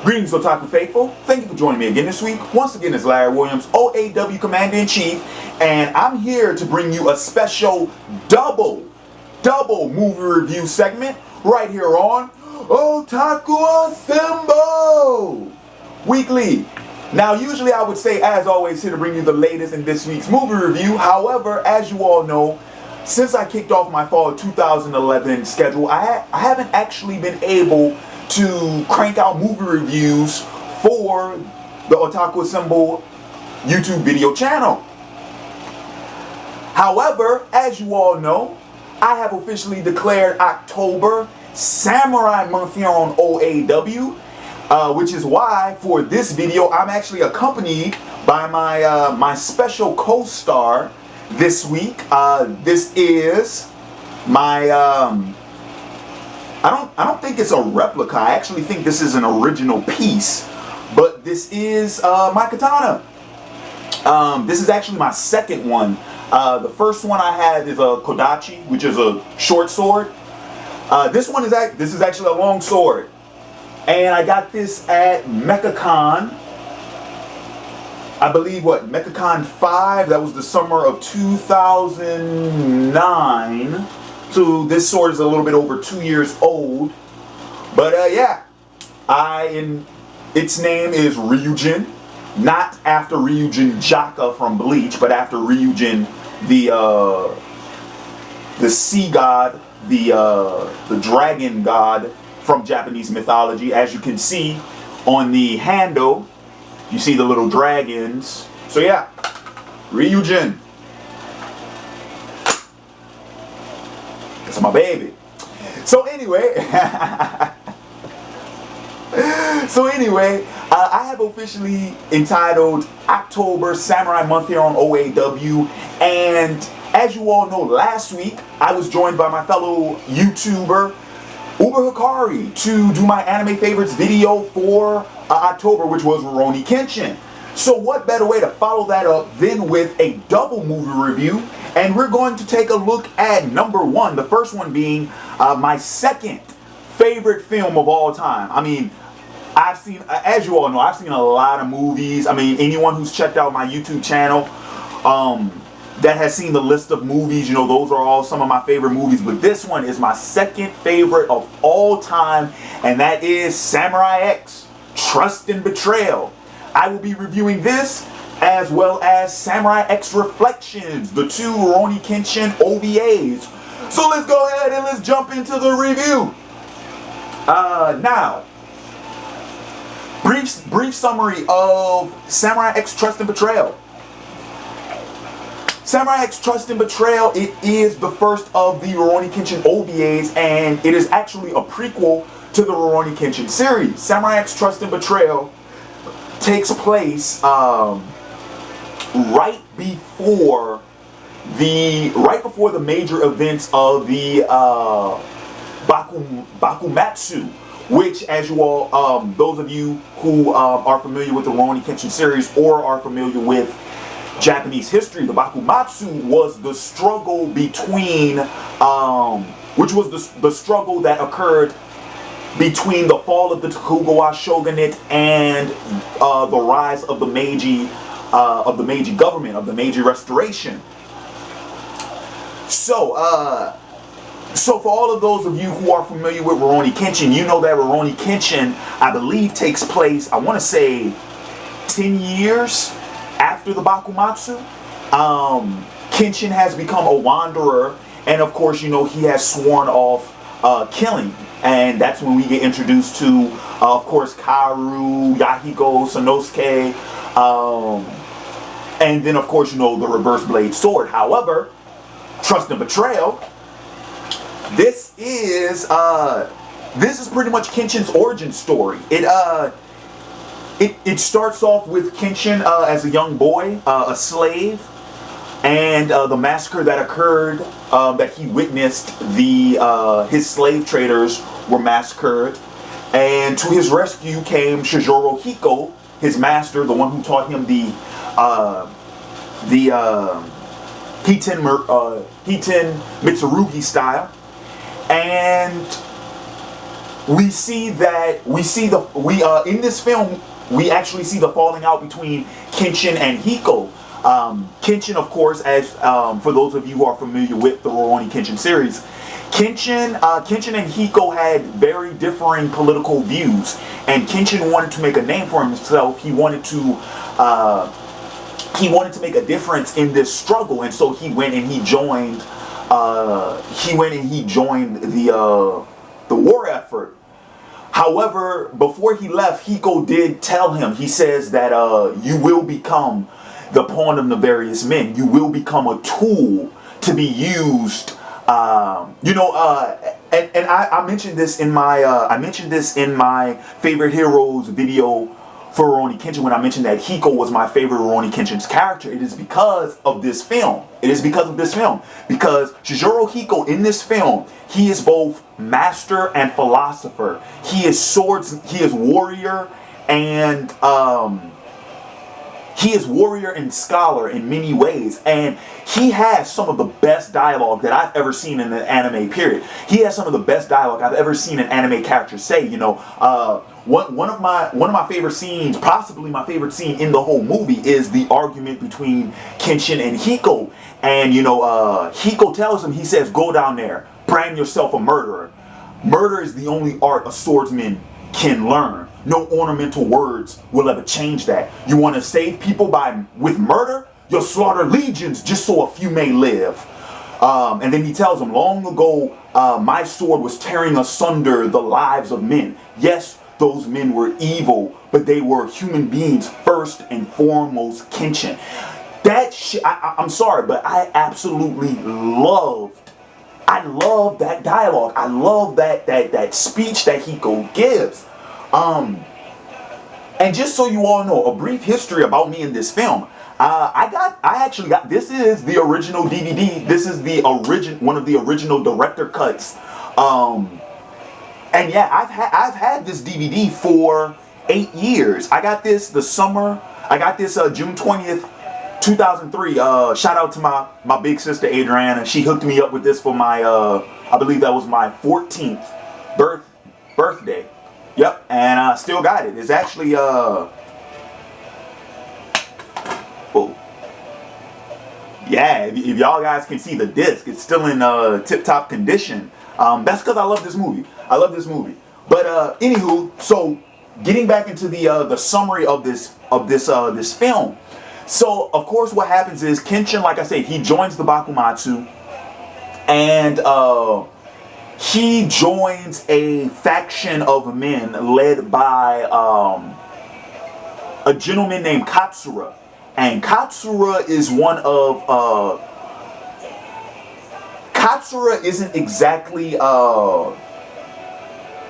Greetings, Otaku Faithful. Thank you for joining me again this week. Once again, it's Larry Williams, OAW Commander-in-Chief, and I'm here to bring you a special double movie review segment right here on Otaku Assemble Weekly. Now, usually I would say, as always, here to bring you the latest in this week's movie review. However, as you all know, since I kicked off my fall 2011 schedule, I haven't actually been able to crank out movie reviews for the Otaku Assemble YouTube video channel. However, as you all know, I have officially declared October Samurai Month here on OAW, which is why for this video I'm actually accompanied by my special co-star this week. This is my I don't think it's a replica. I actually think this is an original piece, but this is my katana. This is actually my second one. The first one I have is a kodachi, which is a short sword. This is actually a long sword, and I got this at MechaCon. I believe MechaCon 5. That was the summer of 2009. So this sword is a little bit over 2 years old, but yeah, its name is Ryujin, not after Ryujin Jaka from Bleach, but after Ryujin, the sea god, the dragon god from Japanese mythology. As you can see on the handle, you see the little dragons. So yeah, Ryujin. It's my baby. So anyway, I have officially entitled October Samurai Month here on OAW, and as you all know, last week I was joined by my fellow YouTuber Uber Hikari to do my anime favorites video for October, which was Rurouni Kenshin. So what better way to follow that up than with a double movie review? And we're going to take a look at number one, the first one being my second favorite film of all time. I mean, I've seen, as you all know, I've seen a lot of movies. I mean, anyone who's checked out my YouTube channel that has seen the list of movies, you know, those are all some of my favorite movies. But this one is my second favorite of all time, and that is Samurai X, Trust and Betrayal. I will be reviewing this as well as Samurai X Reflections, the two Rurouni Kenshin OVAs. So let's go ahead and let's jump into the review. Now, brief summary of Samurai X Trust and Betrayal. Samurai X Trust and Betrayal, it is the first of the Rurouni Kenshin OVAs, and it is actually a prequel to the Rurouni Kenshin series. Samurai X Trust and Betrayal takes place right before the major events of the Bakumatsu, which, as you all, those of you who are familiar with the Rurouni Kenshin series or are familiar with Japanese history, the Bakumatsu was the struggle between, which was the struggle that occurred between the fall of the Tokugawa shogunate and the rise of the Meiji government, of the Meiji Restoration. So for all of those of you who are familiar with Rurouni Kenshin, you know that Rurouni Kenshin, I believe, takes place, I want to say, 10 years after the Bakumatsu. Kenshin has become a wanderer, and of course, you know, he has sworn off killing. And that's when we get introduced to, of course, Kaoru, Yahiko, Sanosuke, and then, of course, you know, the reverse blade sword. However, Trust and Betrayal, this is pretty much Kenshin's origin story. It starts off with Kenshin as a young boy, a slave, and the massacre that occurred, that he witnessed, his slave traders were massacred, and to his rescue came Shijoro Hiko, his master, the one who taught him the Hiten Mitsurugi style, and we see that in this film we actually see the falling out between Kenshin and Hiko. Kenshin, of course, as for those of you who are familiar with the Rurouni Kenshin series, Kenshin and Hiko had very differing political views, and Kenshin wanted to make a name for himself. He wanted to make a difference in this struggle, and so he went and he joined the war effort. However, before he left, Hiko did tell him, he says that you will become the pawn of nefarious men. You will become a tool to be used. And I mentioned this in my favorite heroes video for Rurouni Kenshin when I mentioned that Hiko was my favorite Rurouni Kenshin's character. It is because of this film. Because Chizuru Hiko in this film, he is both master and philosopher. He is warrior and scholar in many ways, and he has some of the best dialogue that I've ever seen in an anime, period. He has some of the best dialogue I've ever seen an anime character say. One of my favorite scenes, possibly my favorite scene in the whole movie, is the argument between Kenshin and Hiko. And Hiko tells him, he says, "Go down there, brand yourself a murderer. Murder is the only art a swordsman can learn. No ornamental words will ever change that. You want to save people with murder? You'll slaughter legions just so a few may live." And then he tells him, "Long ago, my sword was tearing asunder the lives of men. Yes, those men were evil, but they were human beings first and foremost, Kenshin." That shit, I'm sorry, but I absolutely loved that dialogue. I love that speech that Hiko gives. And just so you all know, a brief history about me in this film. This is the original DVD. This is one of the original director cuts. And yeah, I've had this DVD for 8 years. I got this June 20th, 2003. Shout out to my big sister Adriana. She hooked me up with this for my I believe that was my 14th birthday. Yep, and I still got it. It's actually yeah, if y'all guys can see the disc, it's still in tip-top condition. That's because I love this movie. But anywho, so getting back into the summary of this film. So of course, what happens is Kenshin, like I said, he joins the Bakumatsu, and he joins a faction of men led by a gentleman named Katsura. And Katsura is one of Katsura isn't exactly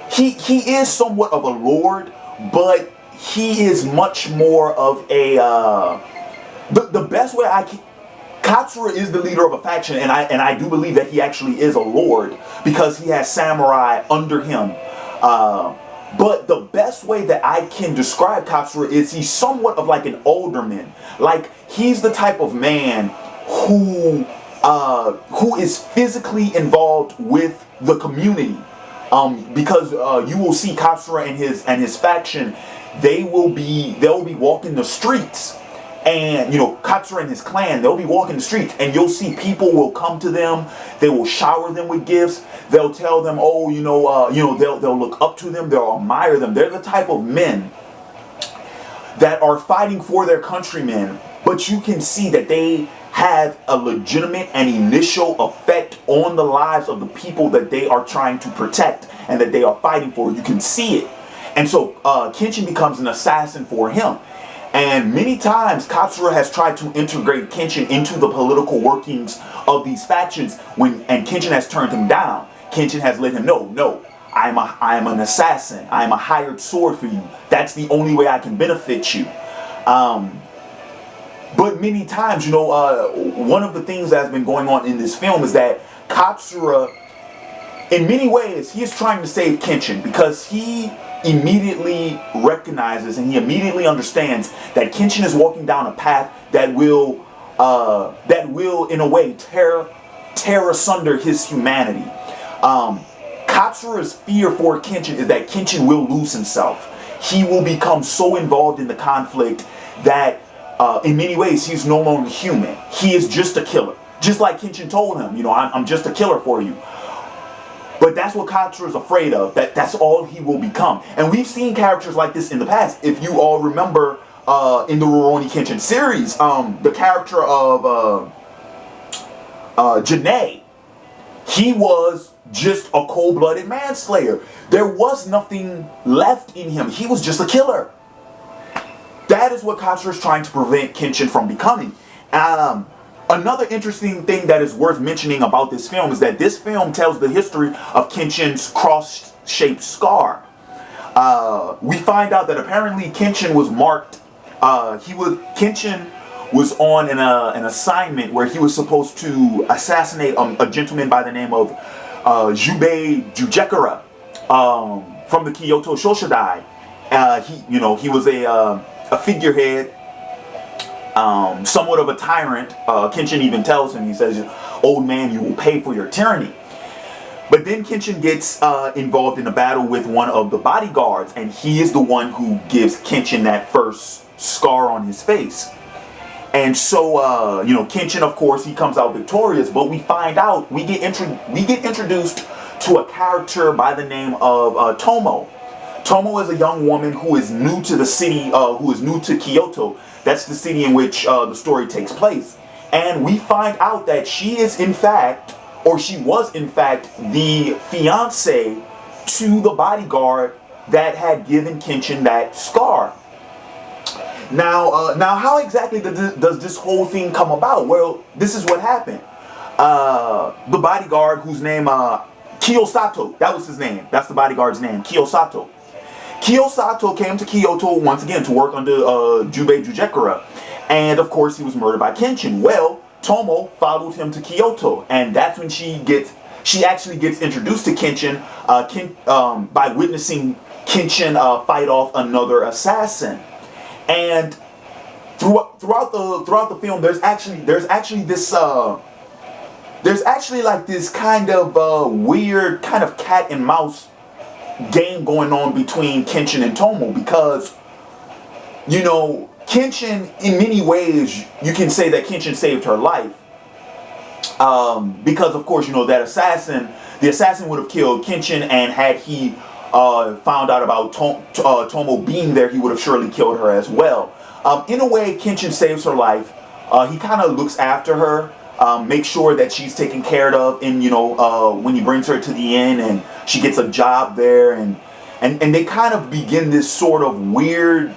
he is somewhat of a lord, but he is much more of a the best way I can. Katsura is the leader of a faction, and I do believe that he actually is a lord because he has samurai under him. But the best way that I can describe Katsura is he's somewhat of like an alderman. Like, he's the type of man who is physically involved with the community. Because you will see Katsura and his faction, they'll be walking the streets. And, Katsura and his clan, they'll be walking the streets, and you'll see people will come to them. They will shower them with gifts. They'll tell them, they'll look up to them. They'll admire them. They're the type of men that are fighting for their countrymen, but you can see that they have a legitimate and initial effect on the lives of the people that they are trying to protect and that they are fighting for. You can see it. And so Kenshin becomes an assassin for him. And many times Katsura has tried to integrate Kenshin into the political workings of these factions, and Kenshin has turned him down. Kenshin has let him know, no, I am an assassin. I am a hired sword for you. That's the only way I can benefit you. But many times, one of the things that's been going on in this film is that Katsura, in many ways, he is trying to save Kenshin because he immediately recognizes and he immediately understands that Kenshin is walking down a path that will in a way tear asunder his humanity. Katsura's fear for Kenshin is that Kenshin will lose himself. He will become so involved in the conflict that in many ways he's no longer human. He is just a killer. Just like Kenshin told him, you know, I'm just a killer for you. But that's what Katsura is afraid of. That's all he will become. And we've seen characters like this in the past. If you all remember in the Rurouni Kenshin series, the character of Janae, he was just a cold-blooded manslayer. There was nothing left in him. He was just a killer. That is what Katsura is trying to prevent Kenshin from becoming. Another interesting thing that is worth mentioning about this film is that this film tells the history of Kenshin's cross-shaped scar. We find out that apparently Kenshin was marked. Kenshin was on an assignment where he was supposed to assassinate a gentleman by the name of Jubei Jujekura from the Kyoto Shoshidai. He was a figurehead. Somewhat of a tyrant. Kenshin even tells him, he says, "Old man, you will pay for your tyranny." But then Kenshin gets involved in a battle with one of the bodyguards, and he is the one who gives Kenshin that first scar on his face. And so, Kenshin, of course, he comes out victorious, but we find out, we get introduced to a character by the name of Tomo. Tomo is a young woman who is new to the city, who is new to Kyoto. That's the city in which the story takes place. And we find out that she is in fact, or she was in fact, the fiance to the bodyguard that had given Kenshin that scar. Now how exactly does this whole thing come about? Well, this is what happened. The bodyguard, whose name, Kiyosato, that was his name. That's the bodyguard's name, Kiyosato. Kiyosato came to Kyoto once again to work under Jubei Jujekura, and of course he was murdered by Kenshin. Well, Tomo followed him to Kyoto, and that's when she actually gets introduced to Kenshin by witnessing Kenshin fight off another assassin. And throughout the film, there's actually like this kind of weird kind of cat and mouse game going on between Kenshin and Tomo, because Kenshin, in many ways you can say that Kenshin saved her life, because of course the assassin would have killed Kenshin, and had he found out about Tomo being there, he would have surely killed her as well. In a way, Kenshin saves her life. He kind of looks after her, makes sure that she's taken care of, and when he brings her to the inn and she gets a job there, and they kind of begin this sort of weird,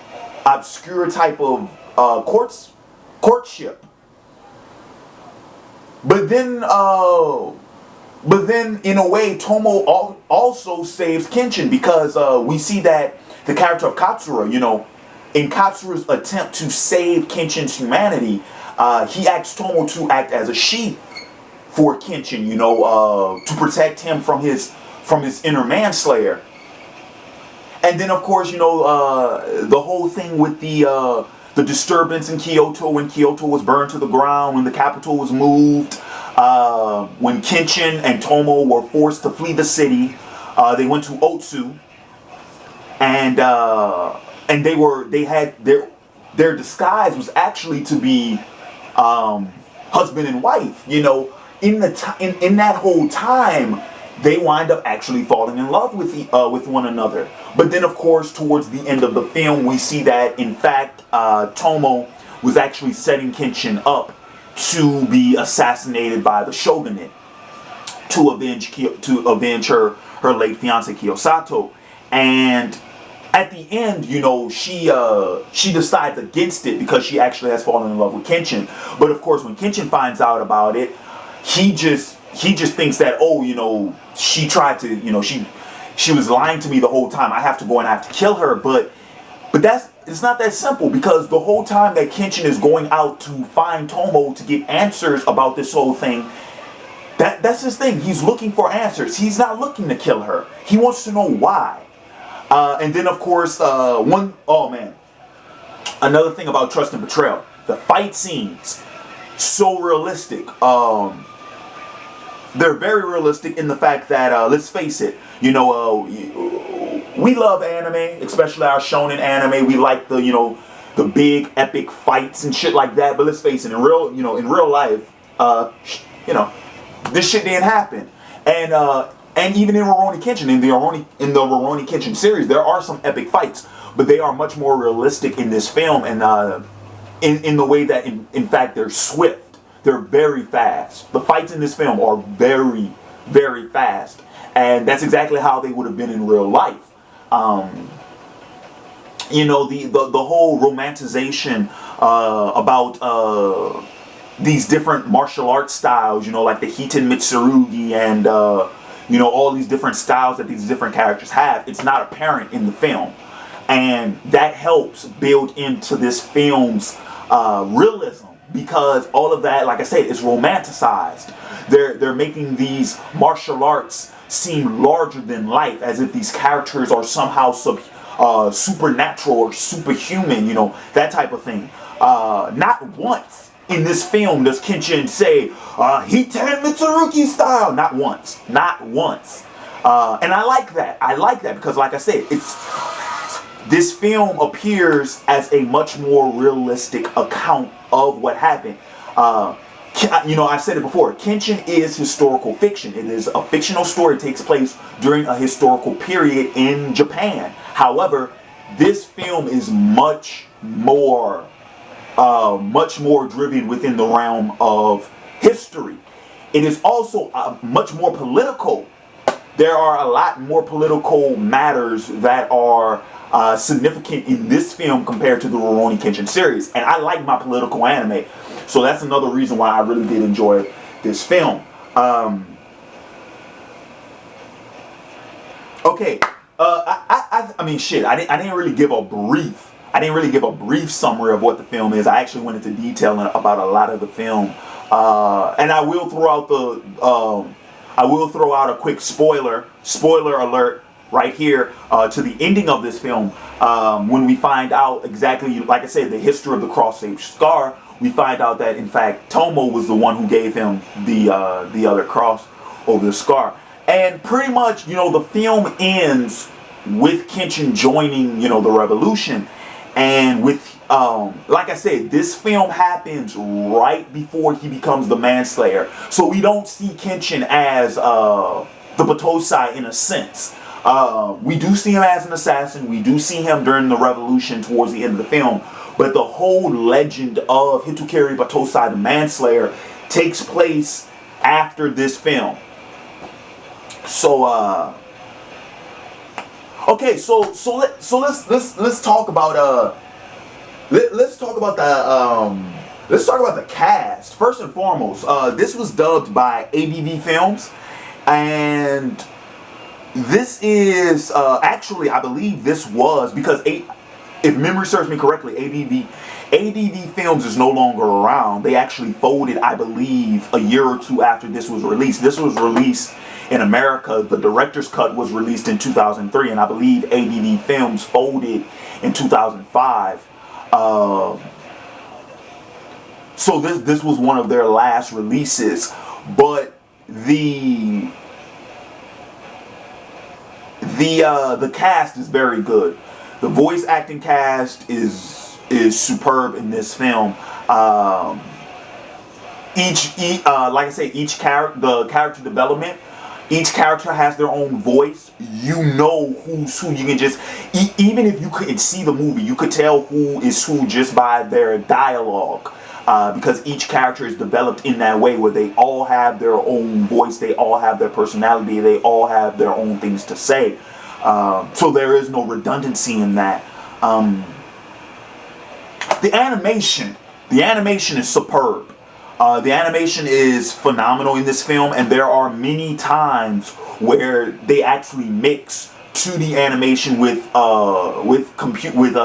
obscure type of courtship. But then in a way, Tomo also saves Kenshin, because we see that the character of Katsura, in Katsura's attempt to save Kenshin's humanity, he asks Tomo to act as a sheath for Kenshin, to protect him from his inner manslayer. And then, of course, the whole thing with the disturbance in Kyoto, when Kyoto was burned to the ground, when the capital was moved, when Kenshin and Tomo were forced to flee the city. They went to Otsu, and their disguise was actually to be husband and wife. In that whole time, they wind up actually falling in love with one another. But then, of course, towards the end of the film, we see that in fact Tomo was actually setting Kenshin up to be assassinated by the shogunate to avenge her late fiance Kiyosato. And at the end, she decides against it, because she actually has fallen in love with Kenshin. But of course, when Kenshin finds out about it, he just thinks that, she tried to, she was lying to me the whole time. I have to go and I have to kill her. But it's not that simple, because the whole time that Kenshin is going out to find Tomo to get answers about this whole thing, that's his thing. He's looking for answers. He's not looking to kill her. He wants to know why. And then, of course, another thing about Trust and Betrayal, the fight scenes, so realistic. they're very realistic in the fact that, let's face it, you know, we love anime, especially our shonen anime. We like the, you know, the big epic fights and shit like that. But let's face it, in real, you know, in real life, you know, this shit didn't happen. And even in Rurouni Kenshin, in the Rurouni Kenshin series, there are some epic fights, but they are much more realistic in this film, and in the way that, in fact, they're swift. They're very fast. The fights in this film are very, very fast, and that's exactly how they would have been in real life. You know, the whole romanticization about these different martial arts styles, you know, like the Hiten Mitsurugi and you know, all these different styles that these different characters have, it's not apparent in the film, and that helps build into this film's realism, because all of that, like I said, is romanticized. They're making these martial arts seem larger than life, as if these characters are somehow supernatural or superhuman, you know, that type of thing. Not once in this film does Kenshin say Hiten Mitsurugi style. Not once. Not once. And I like that. I like that because, like I said, this film appears as a much more realistic account of what happened. You know, I've said it before, Kenshin is historical fiction. It is a fictional story that takes place during a historical period in Japan. However, this film is much more driven within the realm of history. It is also much more political. There are a lot more political matters that are significant in this film compared to the Rurouni Kenshin series. And I like my political anime, so that's another reason why I really did enjoy this film. Okay, I mean, shit, I didn't really give a brief summary of what the film is. I actually went into detail about a lot of the film, and I will throw out a quick spoiler alert right here to the ending of this film. When we find out exactly, like I said, the history of the cross-shaped scar, we find out that in fact Tomo was the one who gave him the other cross over the scar. And pretty much, you know, the film ends with Kenshin joining, you know, the revolution. And with, like I said, this film happens right before he becomes the Manslayer. So we don't see Kenshin as the Batosai in a sense. We do see him as an assassin. We do see him during the revolution towards the end of the film. But the whole legend of Hitukari Batosai, the Manslayer, takes place after this film. So, okay, so let's talk about let's talk about the cast. First and foremost, this was dubbed by ABV Films, and this is actually, I believe this was because if memory serves me correctly, ABV Films is no longer around. They actually folded, I believe, a year or two after this was released. This was released in America. The director's cut was released in 2003, and I believe ABV Films folded in 2005. So this was one of their last releases, but the cast is very good. The voice acting cast is superb in this film. Like I say, the character development. Each character has their own voice. You know who's who. You can just, even if you couldn't see the movie, you could tell who is who just by their dialogue. Because each character is developed in that way where they all have their own voice, they all have their personality, they all have their own things to say. So there is no redundancy in that. The animation is superb. The animation is phenomenal in this film, and there are many times where they actually mix 2D animation with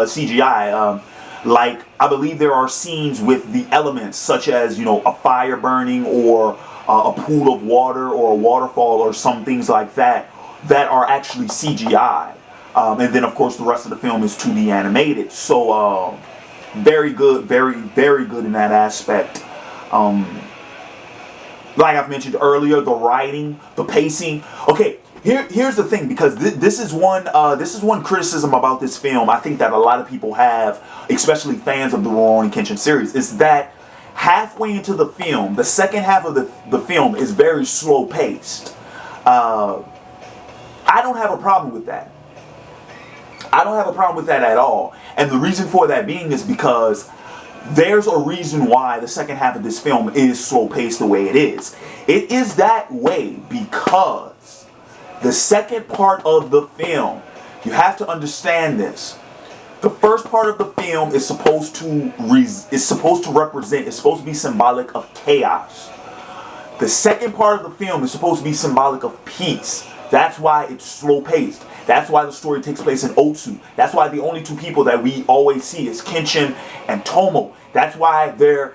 CGI. Like, I believe there are scenes with the elements, such as, you know, a fire burning or a pool of water or a waterfall or some things like that, that are actually CGI. And then, of course, the rest of the film is 2D animated. So, very good, very, very good in that aspect. Like I've mentioned earlier, the writing, the pacing. Okay, here's the thing, because this is one criticism about this film I think that a lot of people have, especially fans of the Rurouni Kenshin series, is that halfway into the film, the second half of the film is very slow paced. I don't have a problem with that. I don't have a problem with that at all. And the reason for that being is because there's a reason why the second half of this film is slow paced the way it is. It is that way because the second part of the film, you have to understand this. The first part of the film is supposed to represent, it's supposed to be symbolic of chaos. The second part of the film is supposed to be symbolic of peace. That's why it's slow paced. That's why the story takes place in Otsu. That's why the only two people that we always see is Kenshin and Tomo. That's why they're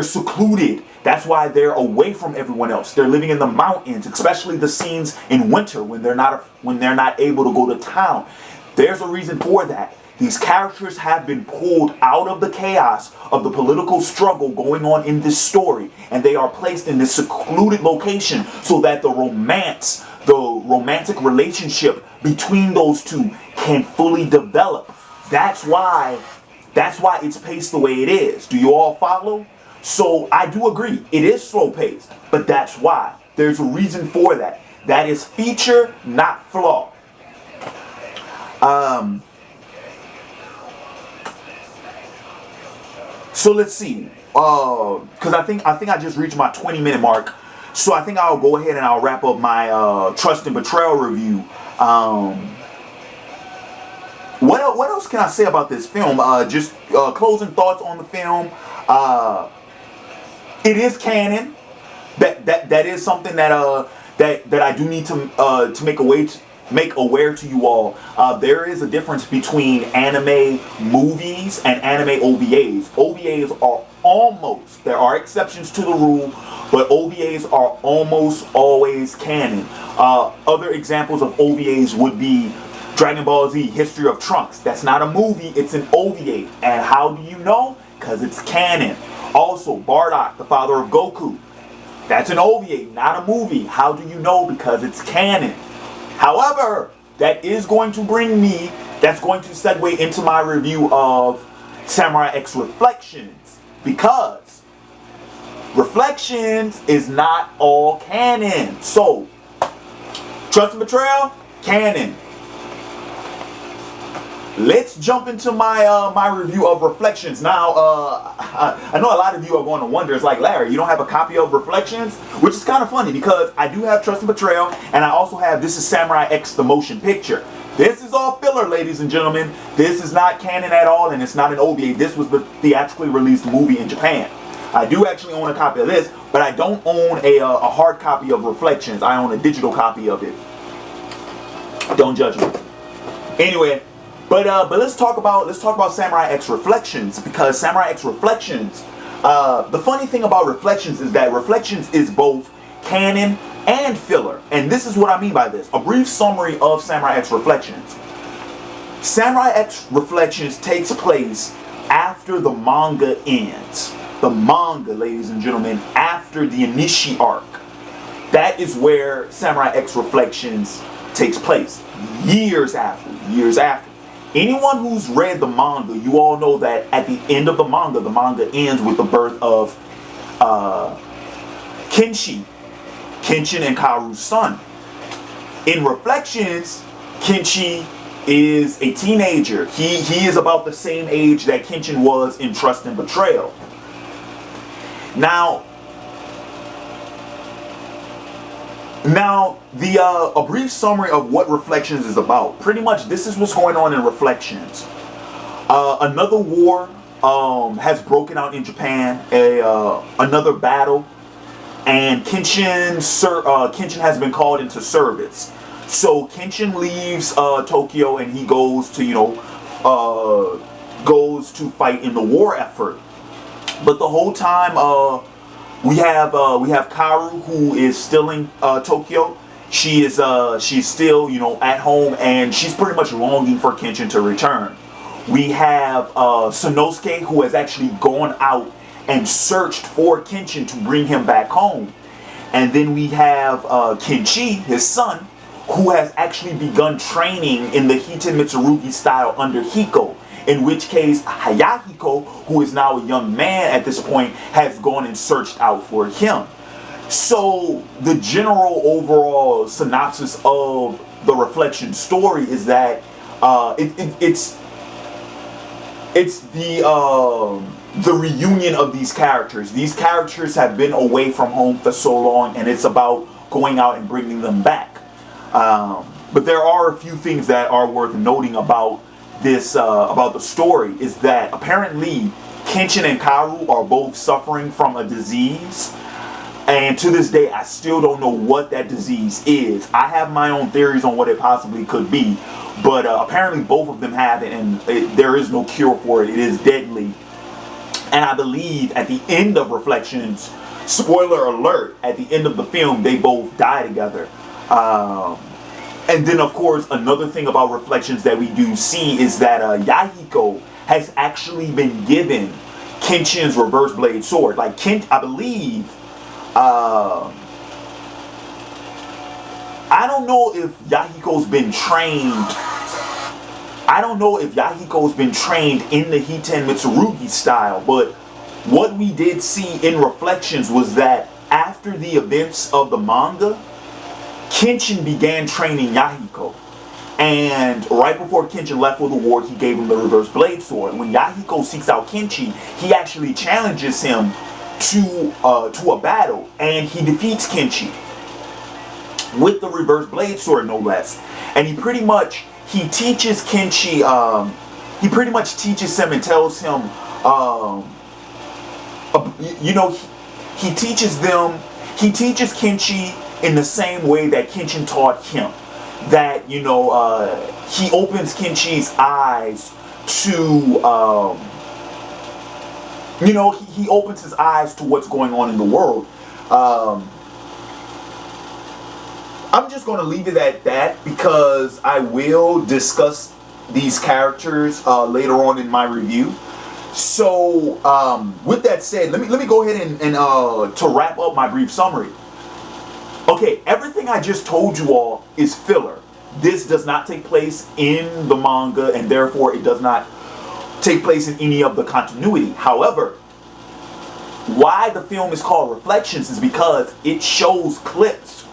secluded. That's why they're away from everyone else. They're living in the mountains, especially the scenes in winter when they're not able to go to town. There's a reason for that. These characters have been pulled out of the chaos of the political struggle going on in this story, and they are placed in this secluded location so that the romantic relationship between those two can fully develop. That's why it's paced the way it is. Do you all follow? So I do agree, it is slow paced, but that's why. There's a reason for that. That is feature, not flaw. So let's see, because I think I just reached my 20-minute mark, so I think I'll go ahead and I'll wrap up my Trust and Betrayal review. What else can I say about this film? Just closing thoughts on the film. It is canon. That is something that I do need to make aware to you all. There is a difference between anime movies and anime OVAs. OVAs are almost, there are exceptions to the rule, but OVAs are almost always canon. Other examples of OVAs would be Dragon Ball Z, History of Trunks. That's not a movie, it's an OVA. And how do you know? Because it's canon. Also, Bardock, the father of Goku. That's an OVA, not a movie. How do you know? Because it's canon. However, that's going to segue into my review of Samurai X Reflections, because Reflections is not all canon. So, Trust and Betrayal, canon. Let's jump into my my review of Reflections. Now, I know a lot of you are going to wonder, it's like, Larry, you don't have a copy of Reflections? Which is kind of funny, because I do have Trust and Betrayal, and I also have This is Samurai X, the motion picture. This is all filler, ladies and gentlemen. This is not canon at all, and it's not an OVA. This was the theatrically released movie in Japan. I do actually own a copy of this, but I don't own a hard copy of Reflections. I own a digital copy of it. Don't judge me. Anyway, but let's talk about Samurai X Reflections, because Samurai X Reflections, the funny thing about Reflections is that Reflections is both canon and filler. And this is what I mean by this. A brief summary of Samurai X Reflections. Samurai X Reflections takes place after the manga ends. The manga, ladies and gentlemen, after the Inishi arc. That is where Samurai X Reflections takes place. Years after. Anyone who's read the manga, you all know that at the end of the manga ends with the birth of Kenshin and Karu's son. In Reflections, Kenshin is a teenager. He is about the same age that Kenshin was in Trust and Betrayal. Now, a brief summary of what Reflections is about. Pretty much, this is what's going on in Reflections. Another war has broken out in Japan. Another battle, and Kenshin has been called into service. So Kenshin leaves Tokyo, and he goes to fight in the war effort. But the whole time, we have Karu, who is still in Tokyo. She's still at home, and she's pretty much longing for Kenshin to return. We have Sanosuke, who has actually gone out and searched for Kenshin to bring him back home. And then we have Kenshi, his son, who has actually begun training in the Hiten Mitsurugi style under Hiko. In which case, Hayahiko, who is now a young man at this point, has gone and searched out for him. So the general overall synopsis of the Reflection story is that it's the reunion of these characters. These characters have been away from home for so long, and it's about going out and bringing them back. But there are a few things that are worth noting about this, about the story, is that apparently Kenshin and Kaoru are both suffering from a disease. And to this day, I still don't know what that disease is. I have my own theories on what it possibly could be. But apparently both of them have it, and there is no cure for it. It is deadly. And I believe at the end of Reflections, spoiler alert, at the end of the film, they both die together. And then, of course, another thing about Reflections that we do see is that Yahiko has actually been given Kenshin's reverse blade sword. Like, I believe... I don't know if Yahiko's been trained. I don't know if Yahiko's been trained in the Hiten Mitsurugi style, but what we did see in Reflections was that after the events of the manga, Kenshin began training Yahiko. And right before Kenshin left for the war, he gave him the reverse blade sword. When Yahiko seeks out Kenshin, he actually challenges him to a battle, and he defeats Kenshin with the reverse blade sword, no less. And he teaches Kenshin, he pretty much teaches him and tells him, he teaches Kenshin in the same way that Kenshin taught him. That, he opens Kenshin's eyes to, he opens his eyes to what's going on in the world. I'm just going to leave it at that because I will discuss these characters later on in my review. So, with that said, let me go ahead and to wrap up my brief summary. Okay, everything I just told you all is filler. This does not take place in the manga, and therefore it does not take place in any of the continuity. However, why the film is called Reflections is because it shows clips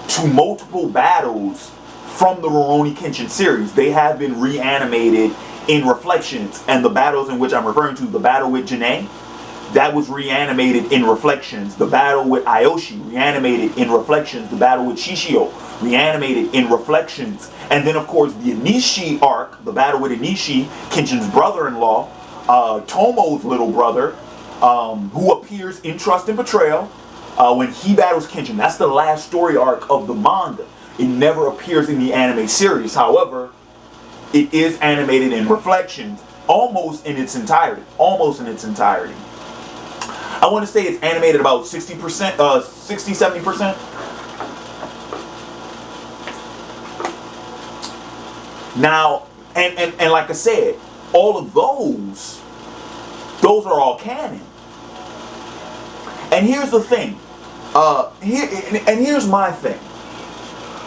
to multiple battles from the Rurouni Kenshin series. They have been reanimated in Reflections, and the battles in which I'm referring to, the battle with Janae, that was reanimated in Reflections. The battle with Aoshi, reanimated in Reflections. The battle with Shishio, reanimated in Reflections. And then, of course, the Inishi arc, the battle with Inishi, Kenshin's brother-in-law, Tomo's little brother, who appears in Trust and Betrayal, when he battles Kenshin. That's the last story arc of the manga. It never appears in the anime series. However, it is animated in Reflections, almost in its entirety. I want to say it's animated about 60%, 60-70%. Now, and like I said, all of those are all canon. And here's the thing. Here's my thing.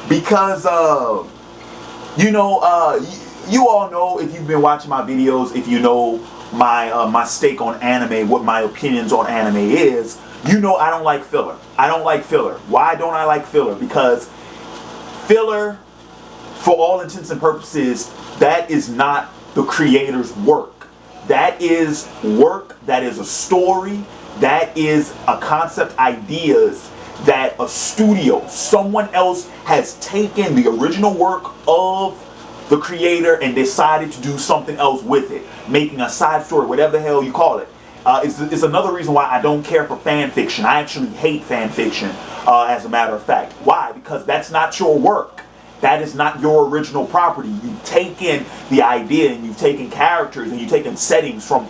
Because, you all know, if you've been watching my videos, if you know my stake on anime, what my opinions on anime is, I don't like filler. I don't like filler. Why don't I like filler? Because filler, for all intents and purposes, that is not the creator's work. That is work, that is a story, that is a concept, ideas that a studio, someone else has taken the original work of the creator and decided to do something else with it, making a side story, whatever the hell you call it. It's another reason why I don't care for fan fiction. I actually hate fan fiction, as a matter of fact. Why? Because that's not your work. That is not your original property. You've taken the idea and you've taken characters and you've taken settings from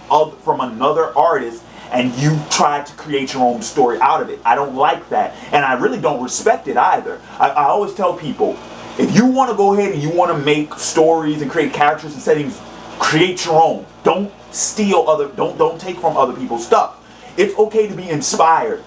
another artist and you tried to create your own story out of it. I don't like that. And I really don't respect it either. I always tell people, if you want to go ahead and you want to make stories and create characters and settings, create your own. Don't steal don't take from other people's stuff. It's okay to be inspired.